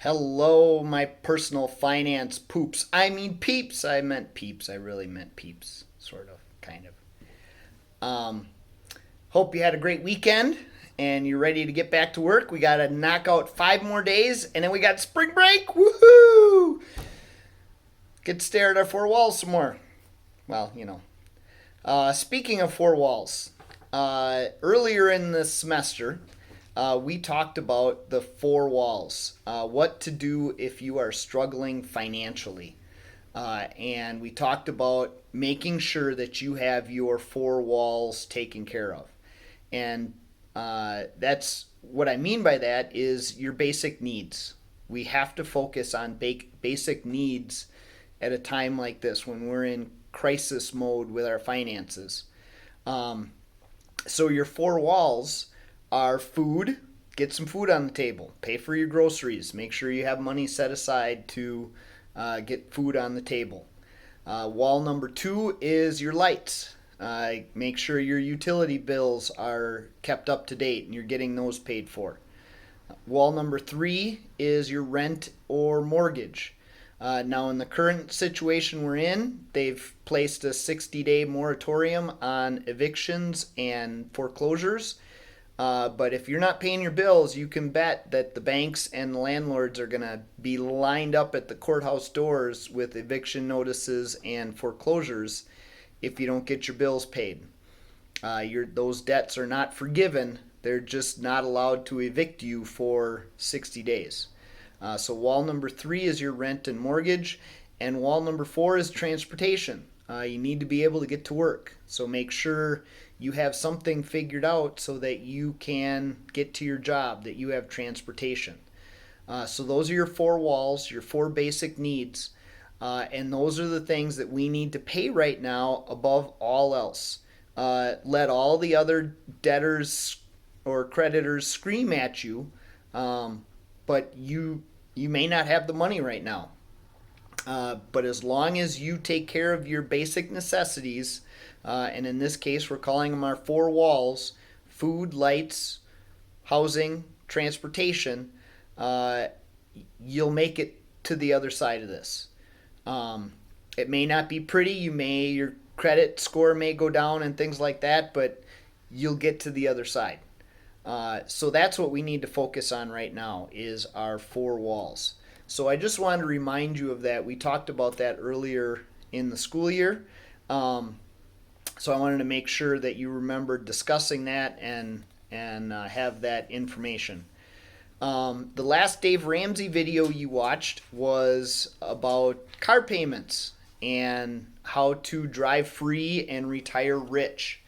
Hello, my personal finance poops. I mean peeps. I meant peeps. I really meant peeps. Sort of, kind of. Um, Hope you had a great weekend and you're ready to get back to work. We got to knock out 5 more days and then we got spring break. Woohoo! Get to stare at our four walls some more. Well. Speaking of four walls, earlier in the semester, we talked about the four walls, what to do if you are struggling financially. And we talked about making sure that you have your four walls taken care of. And that's what I mean by that is your basic needs. We have to focus on basic needs at a time like this when we're in crisis mode with our finances. Um, so your four walls are food. Get some food on the table. Pay for your groceries. Make sure you have money set aside to get food on the table. Wall number two is your lights. Make sure your utility bills are kept up to date and you're getting those paid for. Wall number three is your rent or mortgage. Now, in the current situation we're in, they've placed a 60-day moratorium on evictions and foreclosures. But if you're not paying your bills, you can bet that the banks and the landlords are going to be lined up at the courthouse doors with eviction notices and foreclosures if you don't get your bills paid. Those debts are not forgiven. They're just not allowed to evict you for 60 days. So wall number three is your rent and mortgage, and wall number four is transportation. You need to be able to get to work. So make sure you have something figured out so that you can get to your job, that you have transportation. So those are your four walls, your four basic needs, and those are the things that we need to pay right now above all else. Let all the other debtors or creditors scream at you, but you may not have the money right now. But as long as you take care of your basic necessities, and in this case we're calling them our four walls: food, lights, housing, transportation, you'll make it to the other side of this. It may not be pretty. Your credit score may go down and things like that, but you'll get to the other side. So that's what we need to focus on right now is our four walls. So I just wanted to remind you of that. We talked about that earlier in the school year. So I wanted to make sure that you remembered discussing that and have that information. The last Dave Ramsey video you watched was about car payments and how to drive free and retire rich.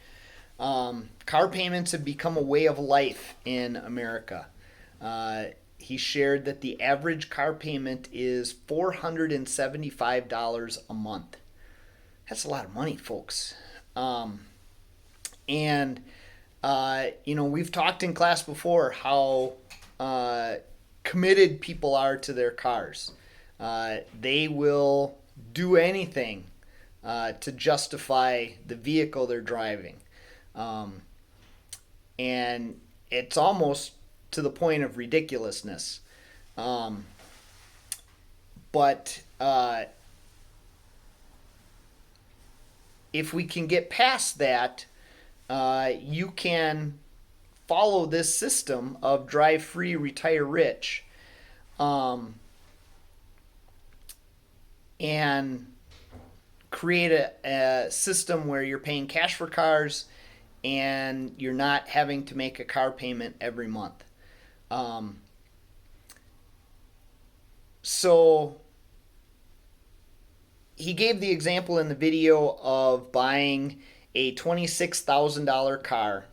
Car payments have become a way of life in America. He shared that the average car payment is $475 a month. That's a lot of money, folks. And we've talked in class before how committed people are to their cars. They will do anything to justify the vehicle they're driving. And it's almost to the point of ridiculousness. But if we can get past that, you can follow this system of drive free, retire rich, and create a system where you're paying cash for cars and you're not having to make a car payment every month. So he gave the example in the video of buying a $26,000 car,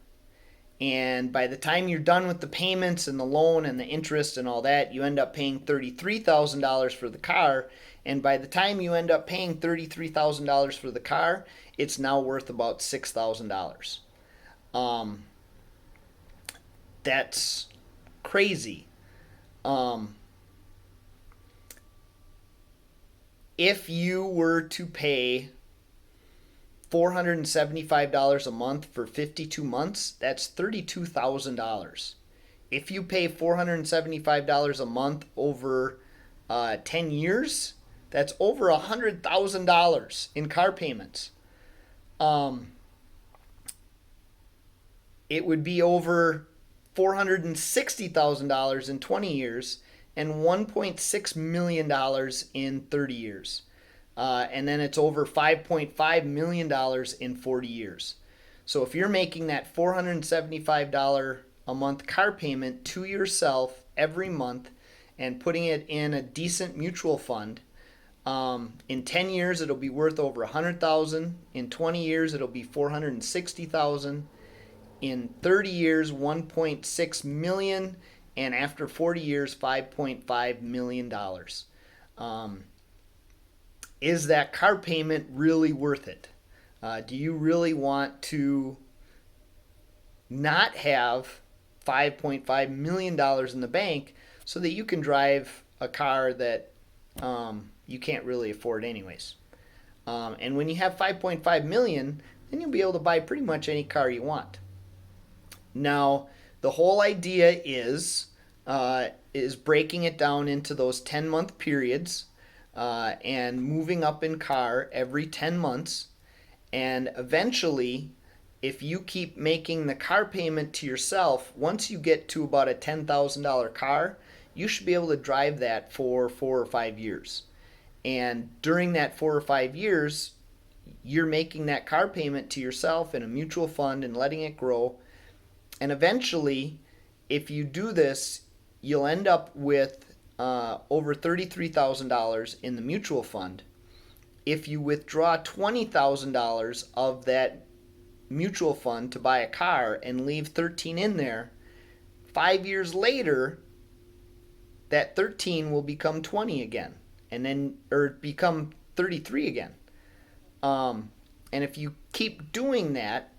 and by the time you're done with the payments and the loan and the interest and all that, you end up paying $33,000 for the car, and by the time you end up paying $33,000 for the car, it's now worth about $6,000. That's crazy. If you were to pay $475 a month for 52 months, that's $32,000. if you pay $475 a month over 10 years, that's over $100,000 in car payments. Um, it would be over $460,000 in 20 years and $1.6 million in 30 years. And then it's over $5.5 million in 40 years. So if you're making that $475 a month car payment to yourself every month and putting it in a decent mutual fund, in 10 years it'll be worth over $100,000. In 20 years it'll be $460,000. In 30 years, $1.6 million, and after 40 years, $5.5 million. Is that car payment really worth it? Do you really want to not have $5.5 million in the bank so that you can drive a car that you can't really afford anyways? And when you have $5.5 million, then you'll be able to buy pretty much any car you want. Now, the whole idea is breaking it down into those 10-month periods and moving up in car every 10 months. And eventually, if you keep making the car payment to yourself, once you get to about a $10,000 car, you should be able to drive that for 4 or 5 years. And during that 4 or 5 years, you're making that car payment to yourself in a mutual fund and letting it grow. And eventually, if you do this, you'll end up with over $33,000 in the mutual fund. If you withdraw $20,000 of that mutual fund to buy a car and leave 13 in there, 5 years later, that 13 will become 20 again, and then or become 33 again. And if you keep doing that,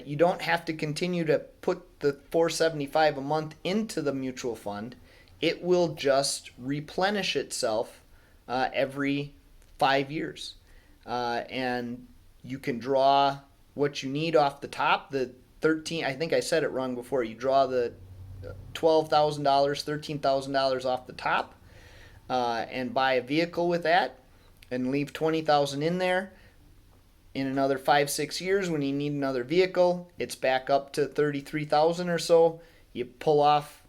you don't have to continue to put the $475 a month into the mutual fund. It will just replenish itself every 5 years. And you can draw what you need off the top. The 13, I think I said it wrong before. You draw the $12,000, $13,000 off the top and buy a vehicle with that and leave $20,000 in there. In another 5-6 years, when you need another vehicle, it's back up to $33,000 or so. You pull off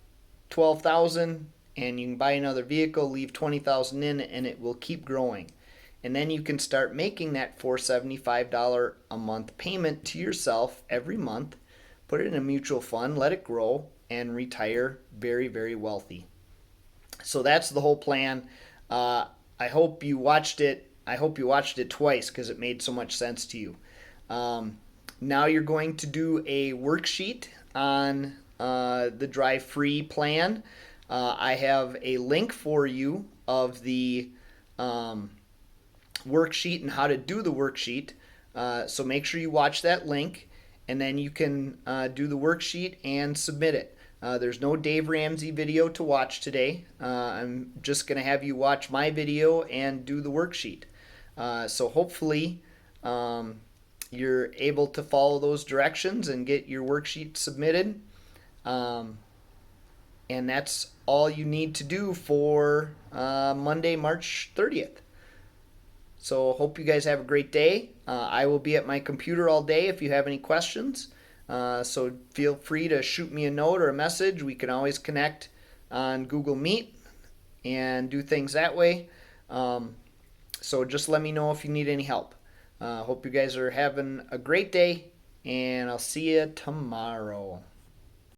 $12,000 and you can buy another vehicle, leave $20,000 in, and it will keep growing. And then you can start making that $475 a month payment to yourself every month, put it in a mutual fund, let it grow, and retire very, very wealthy. So that's the whole plan. I hope you watched it. I hope you watched it twice because it made so much sense to you. Now you're going to do a worksheet on the Drive Free plan. I have a link for you of the worksheet and how to do the worksheet. So make sure you watch that link, and then you can do the worksheet and submit it. There's no Dave Ramsey video to watch today. I'm just going to have you watch my video and do the worksheet. So hopefully you're able to follow those directions and get your worksheet submitted. And that's all you need to do for Monday, March 30th. So hope you guys have a great day. I will be at my computer all day if you have any questions. So feel free to shoot me a note or a message. We can always connect on Google Meet and do things that way. So just let me know if you need any help. Hope you guys are having a great day, and I'll see you tomorrow.